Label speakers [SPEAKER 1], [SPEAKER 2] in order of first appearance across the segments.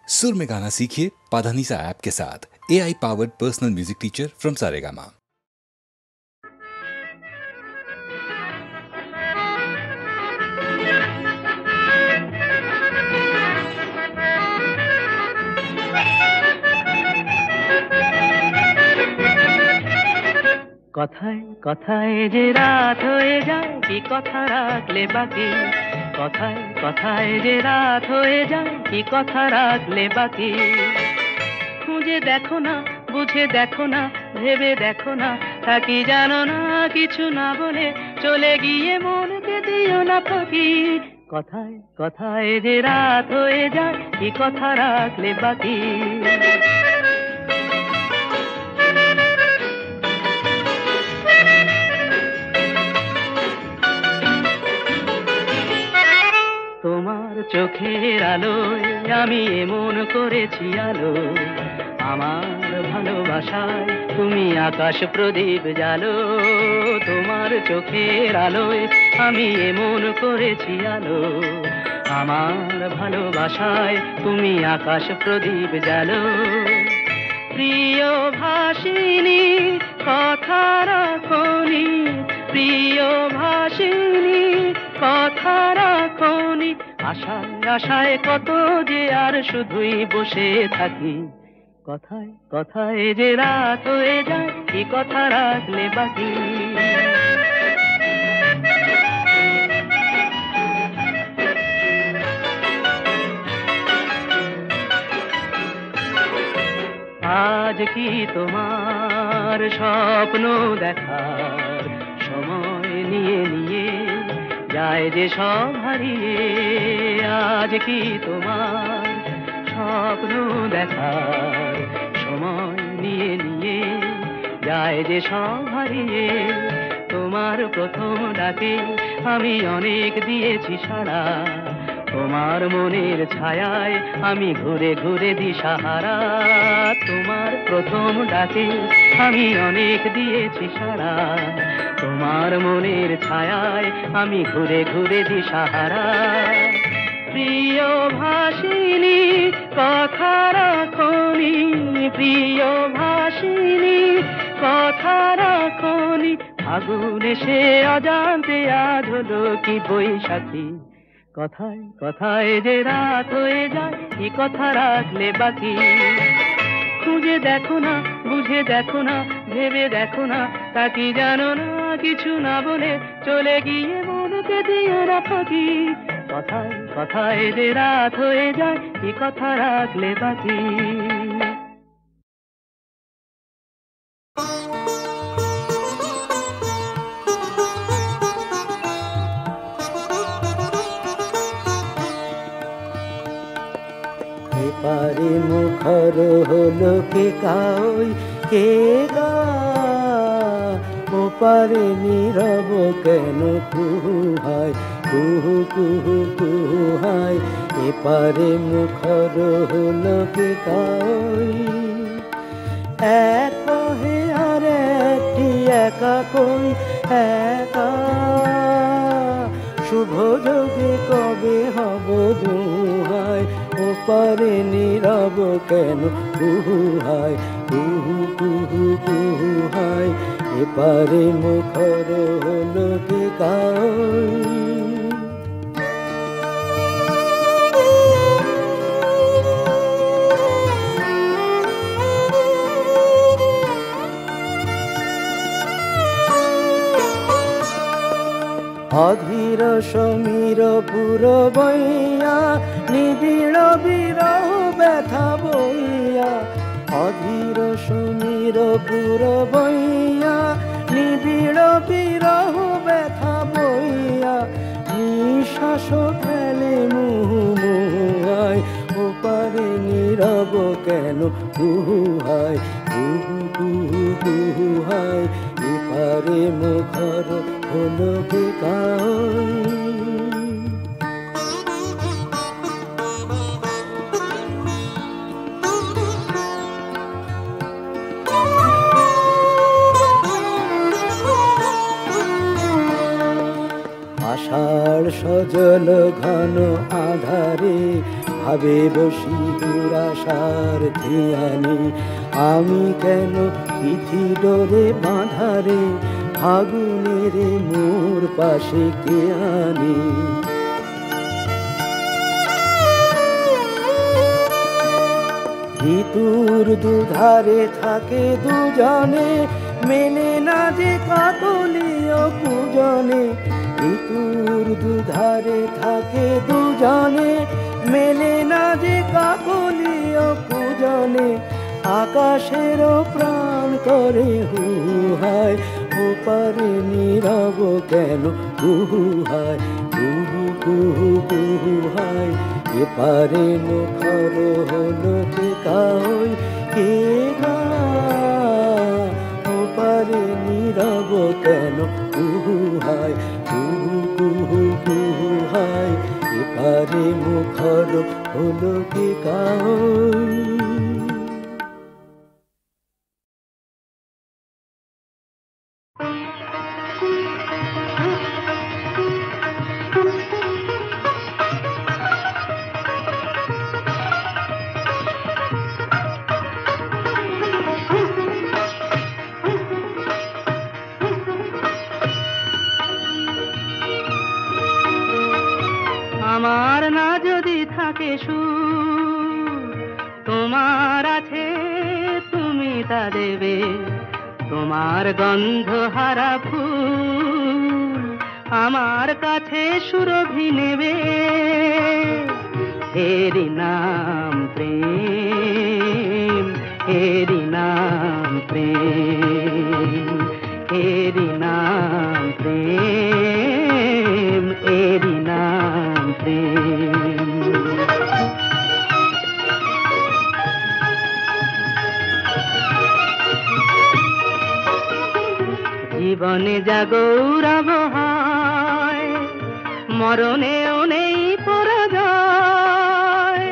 [SPEAKER 1] सुर में गाना सीखिए पाधानीसा ऐप के साथ। AI powered personal music teacher from Saregama.
[SPEAKER 2] কথায় কথায় যে রাত হয়ে যায় কি কথা রাখলে বাকি, কথায় কথায় যে রাত হয়ে যায় কি কথা রাখলে বাকি। খুঁজে দেখো না, বুঝে দেখো না, ভেবে দেখো না, তা কি জানো না, কিছু না বলে চলে গিয়ে মনকে দিও না ফাঁকি। কথায় কথায় যে রাত হয়ে যায় কি কথা রাখলে বাকি। তোমার চোখের আলোয় আমি এমন করেছি আলো, আমার ভালোবাসায় তুমি আকাশ প্রদীপ জ্বালো। তোমার চোখের আলোয় আমি এমন করেছি আলো, আমার ভালোবাসায় তুমি আকাশ প্রদীপ জ্বালো। প্রিয় ভাসিনী কথা রাখনি, প্রিয় ভাসিনী কথা রাখনি, আশায় আশায় কত যে আর শুধুই বসে থাকি। কথায় কথায় যে রাত হয়ে যায় কি কথা রাখলে বাকি। আজ কি তোমার স্বপ্ন দেখার সময় নিয়ে নিয়ে যায় যে সব হারিয়ে। আজ কি তোমার স্বপ্ন দেখার সময় নিয়ে নিয়ে যায় যে সব হারিয়ে। তোমার প্রথম ডাকে আমি অনেক দিয়েছি সাড়া, তোমার মনের ছায়ায় আমি ঘুরে ঘুরে দিশাহারা। তোমার প্রথম ডাকে আমি অনেক দিয়েছি সাড়া, তোমার মনের ছায়ায় আমি ঘুরে ঘুরে দিশাহারা। প্রিয় ভাসিনী কথা রাখনি, প্রিয় ভাসিনী কথা রাখনি, আগুন এসে অজান্তে আজ হলো কি বৈশাখী। কথায় কথায় যে রাত হয়ে যায় কি কথা রাখলে বাকি। খুঁজে দেখো না, বুঝে দেখো না, ভেবে দেখো না, তা কি জানো না, কিছু না বলে চলে গিয়ে মনকে দিও না ফাঁকি। কথায় কথায় যে রাত হয়ে যায় কি কথা রাখলে বাকি।
[SPEAKER 3] এপারে মুখর হলো কে কাই কে গা, ওপারে নীরব কেন কুহায় কুহু কুহু কুহায়। এপারে মুখর হলো কে কাই, এক কহে আর একটি একা কই একা। শুভ যোগে কবে হব দুহায়, ওপারে নীরব কেন কুহায় কুহু কুহু কুহায়। এপারে মুখর হলো কে কাই। অধীর সমীর পুর বইয়া নিবিড় বিরহ ব্যথা বইয়া। অধীর সমীর পুর বইয়া নিবিড় বিরহ ব্যথা বইয়া। নিঃশ্বাস ফেলে মুহুয়ায়, ওপারে নীরব কেন কুহায় কুহু কুহু কুহায়। এপারে মুখর হলো কে কাই। আষাঢ় সজল ঘন আধারে ভাবে বসি দুরাশার ধ্যানে, আমি কেন তিথি ডোরে বাঁধারে, ফাগুনের মোর পাশে কে আনে। ঋতুর দুধারে থাকে দুজনে, মেলে না যে কাকলিও পূজনে। ঋতুর দুধারে থাকে দুজনে, মেলে না যে কাকলিও পূজনে। আকাশেরও প্রাণ করে হুহায়, ওপারে নীরব কেন কুহুহায়, কুহু কুহু কুহুহায়। এপারে মুখর হলো কাই কে গা, ওপারে নীরব কেন কুহুহায়, কুহু কুহু কুহুহায়। এপারে মুখর হলো কাই।
[SPEAKER 2] আমার না যদি থাকে সুর, তোমার আছে তুমি তা দেবে। তোমার গন্ধ হারা ফুল আমার কাছে সুরভি নেবে। এরি নাম প্রেম, এরি নাম প্রেম, এরি নাম প্রেম, এরি নাম প্রেম। জীবনে যা গৌরব হয়, মরণেও নেই পরাজয়।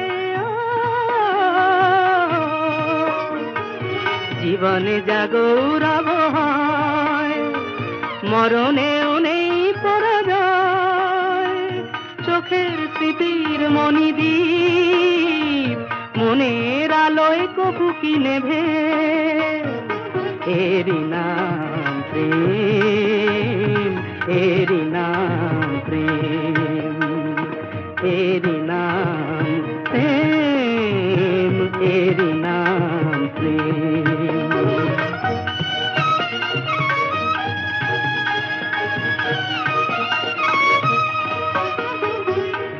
[SPEAKER 2] জীবনে যা গৌরব হয়, মরণেও নেই পরাজয়। চোখের স্মৃতির মণিদ্বীপ মনের আলোয় কবু কি নেভে। এরি নাম প্রেম, এরি নাম প্রেম, এরি নাম প্রেম, এরি নাম প্রেম।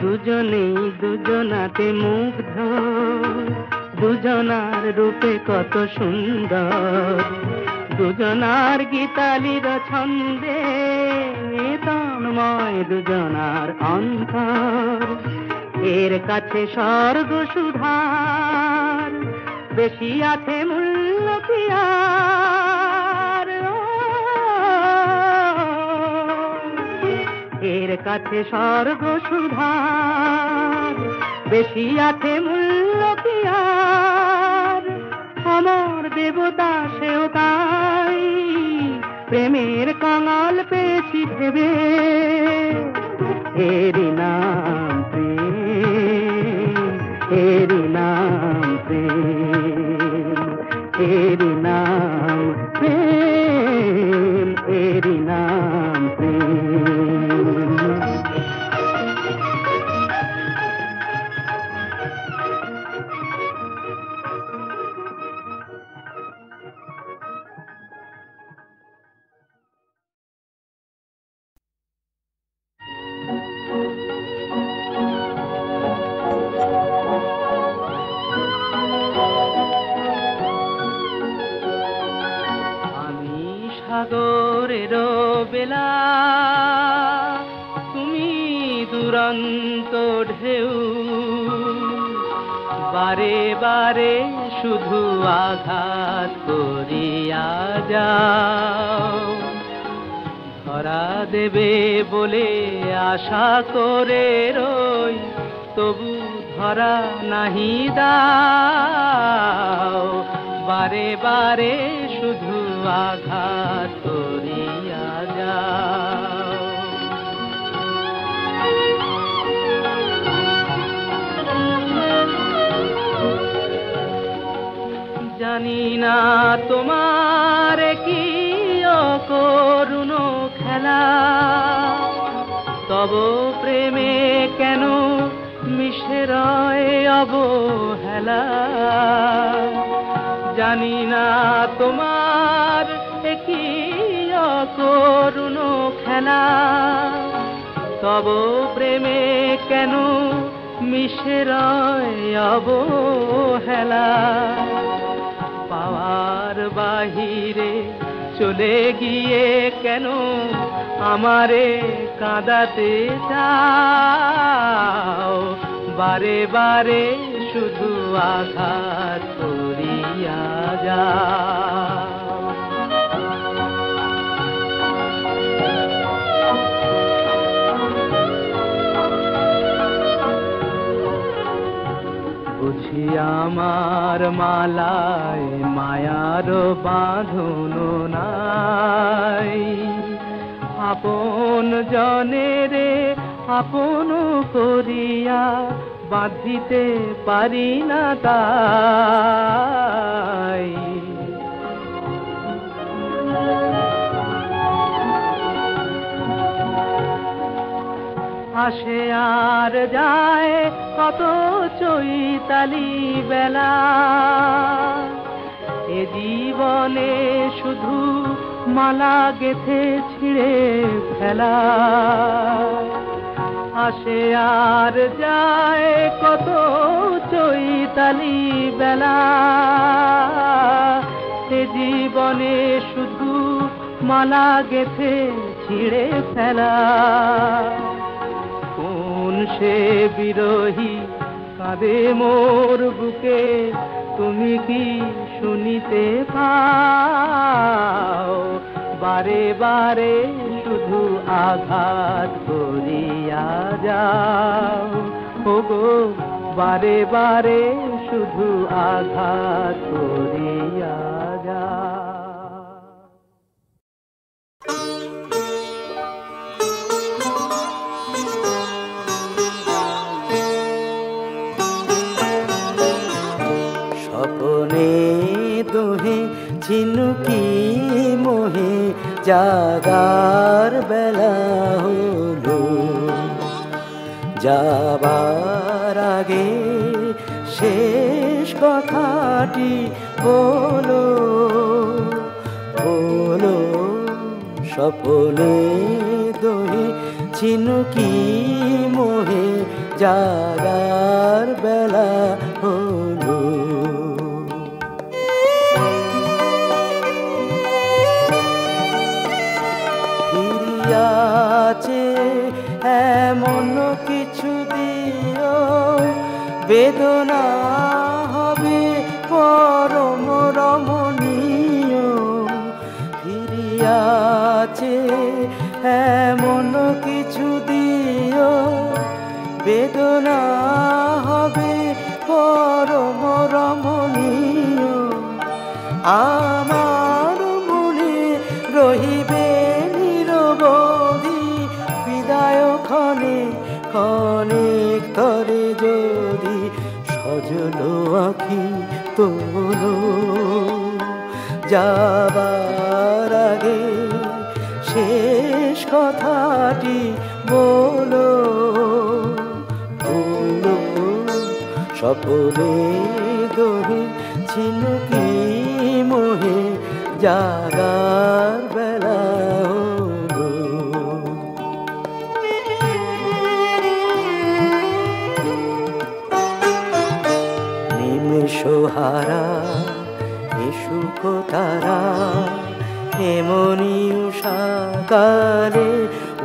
[SPEAKER 2] দুজনেই দুজনাতে মুগ্ধ, দুজনার রূপে কত সুন্দর। দুজনার গীতালির ছন্দে তন্ময় দুজনার অন্তর। এর কাছে স্বর্গ সুধার বেশি আছে মূল্য কি আর। এর কাছে স্বর্গ সুধার বেশি আছে মূল্য কি আর। অমর দেবতা সেও তাই প্রেমের কাঙাল পেয়েছি ভেবে। এরি নাম প্রেম, এরি নাম প্রেম, এরি নাম প্রেম, এরি নাম প্রেম। সাগরের বেলা তুমি দুরন্ত ঢেউ, বারে বারে শুধু আঘাত করিয়া যাও। ধরা দেবে বলে আশা করে রই, তবু ধরা নাহি দাও। বারে বারে শুধু আঘাত করিয়া যাও। জানি না তোমার কি করুণ খেলা, তব প্রেমে কেন মিশে রয় অবহেলা। জানি না তোমার কি করুণ খেলা, তব প্রেমে কেন মিশে রয় অবহেলা। পাওয়ার বাহিরে চলে গিয়ে কেন আমারে কাঁদাতে চাও, বারে বারে শুধু আঘাত করিয়া যাও। বুঝি আমার মালায় মায়ার বাঁধন নাই, আপন জনেরে আপন করিয়া বাঁধিতে পারি না তাই। আসে আর যায় কত চৈতালি বেলা, এ জীবনে শুধু মালা গেথে ছিঁড়ে ফেলা। আসে আর যায় কত চৈতালি বেলা, এ জীবনে শুধু মালা গেথে ছিঁড়ে ফেলা। কোন সে বিরহী কাঁদে মোর বুকে, তুমি কি শুনিতে পাও, বারে বারে শুধু আঘাত করিয়া যাও। ওগো বারে বারে শুধু আঘাত করিয়া যাও।
[SPEAKER 3] স্বপনে দোহে ঝিনুকি মোহে জাগার বেলা হলো, যাবার আগে শেষ কথাটি বলো বলো। স্বপনে দোহে ঝিনুকি মোহে জাগার বেলা হলো। ফিরিয়াছে এমন কিছু দিও, বেদনা হবে পরম রমণীয়। ফিরিয়াছে এমন কিছু দিও, বেদনা হবে পরম রমণীয়। আমার মনে রহিবে নিরবধি বিদায় ক্ষণে ক্ষণে তরে যদি সজল আঁখি তোলো। যাবার আগে শেষ কথাটি বলো বলো। স্বপনে দোহে ঝিনুকি মোহে জাগার বেলা হলো। নিমেষহারা এসুক তারা, এমনি উষাকালে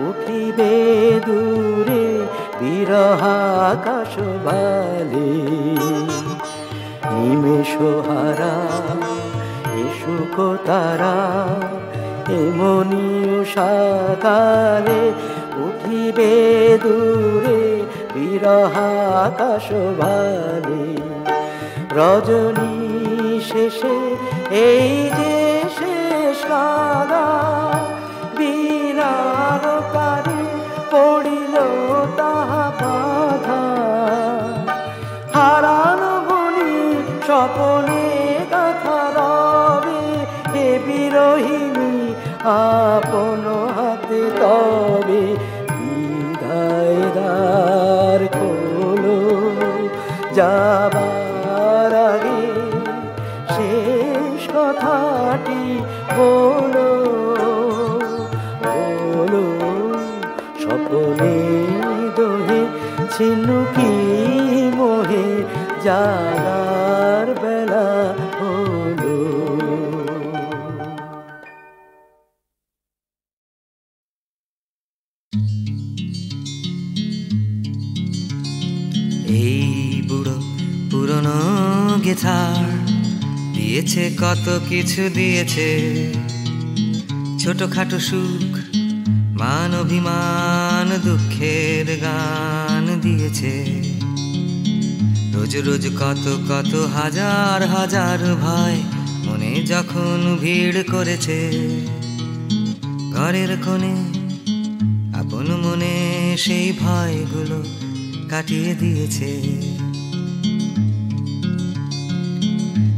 [SPEAKER 3] উঠিবে দূরে বিরহ আকাশ বালে। নিমেষহারা এসুক তারা, এমনি উষাকালে উঠিবে দূরে বিরহ আকাশ বালে। রজনী শেষে এই যে শেষ কাদা, বিনার কারে পড়িল তাহা বাধা। হারানো বনি স্বপনে কথা আপন হাতে তবে বিদায় দ্বার খোলো, যাবার আগে শেষ কথাটি বলো, বলো স্বপ্নে দোহে ছিনুকি মোহে জাগার বেলা হলো।
[SPEAKER 4] এই বুড়ো পুরনো গিটার দিয়েছে কত কিছু দিয়েছে, ছোটখাটো সুখ মান অভিমান দুঃখের গান দিয়েছে, রোজ রোজ কত কত হাজার হাজার ভয় মনে যখন ভিড় করেছে, ঘরের কোণে আপন মনে সেই ভয়গুলো কাটিয়ে দিয়েছে।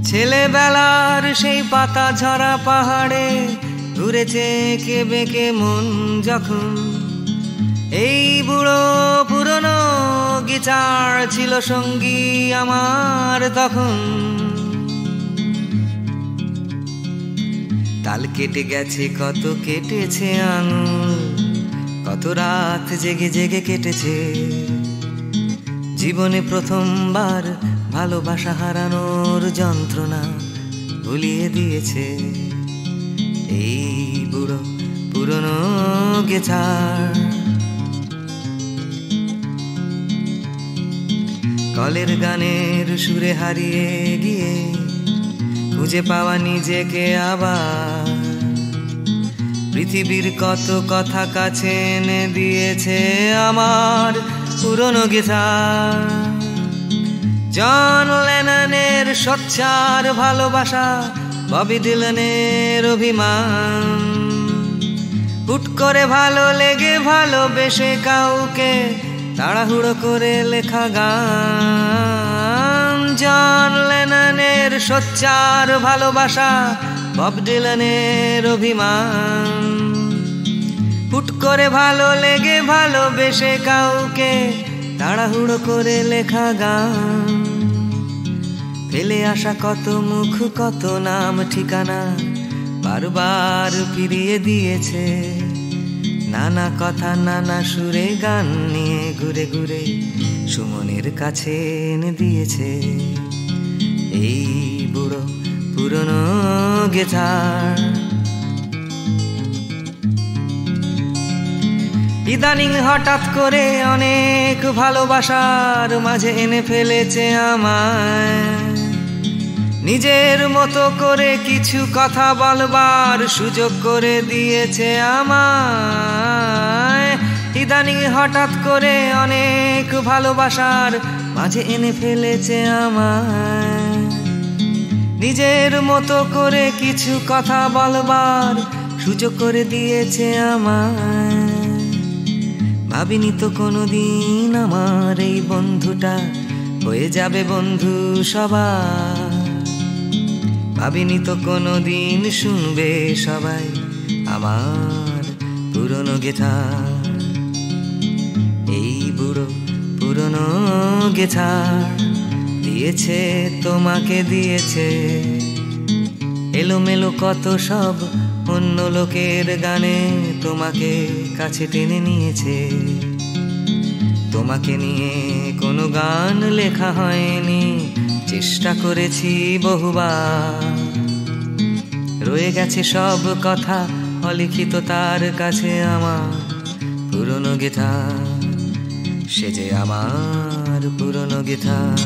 [SPEAKER 4] ছেলেবেলার সেই পাতা ঝরা পাহাড়ে ঘুরেছে কে বেঁকে মন যখন, এই বুড়ো পুরনো গিটার ছিল সঙ্গী আমার তখন। তাল কেটে গেছে কত কেটেছে আঙুল, কত রাত জেগে জেগে কেটেছে, জীবনে প্রথমবার ভালোবাসা হারানোর যন্ত্রণা ভুলিয়ে দিয়েছে এই বুড়ো পুরনো গিটার। কলের গানের সুরে হারিয়ে গিয়ে খুঁজে পাওয়া নিজেকে আবার, পৃথিবীর কত কথা কাছে এনে দিয়েছে আমার পুরনো গিটার। জন লেননের সোচ্চার ভালোবাসা, ববি ডিলানের অভিমান, হুট করে ভালো লেগে ভালোবেসে কাউকে তাড়াহুড়ো করে লেখা গান। জন লেননের সোচ্চার ভালোবাসা, বব ডিলানের অভিমান, হুট করে ভালো লেগে ভালোবেসে কাউকে তাড়াহুড়ো করে লেখা গান। ফেলে আসা কত মুখ কত নাম ঠিকানা বারবার ফিরিয়ে দিয়েছে, নানা কথা নানা সুরে গান নিয়ে ঘুরে ঘুরে সুমনের কাছে এনে দিয়েছে এই বুড়ো পুরনো গিটার। ইদানিং হঠাৎ করে অনেক ভালোবাসার মাঝে এনে ফেলেছে আমায়, নিজের মতো করে কিছু কথা বলবার সুযোগ করে দিয়েছে আমায়। ইদানিং হঠাৎ করে অনেক ভালোবাসার মাঝে এনে ফেলেছে আমায়, নিজের মতো করে কিছু কথা বলবার সুযোগ করে দিয়েছে আমায়। ভাবিনি তো কোনোদিন আমার এই বন্ধুটা হয়ে যাবে বন্ধু সবার, ভাবিনি তো কোনোদিন শুনবে সবাই আমার পুরনো গিটার। এই বুড়ো পুরনো গিটার দিয়েছে তোমাকে দিয়েছে, এলোমেলো কত সব অন্য লোকের গানে তোমাকে কাছে টেনে নিয়েছে। তোমাকে নিয়ে কোনো গান লেখা হয়নি, চেষ্টা করেছি বহুবার, রয়ে গেছে সব কথা অলিখিত তার কাছে আমার পুরনো গিটার, সে যে আমার পুরনো গিটার।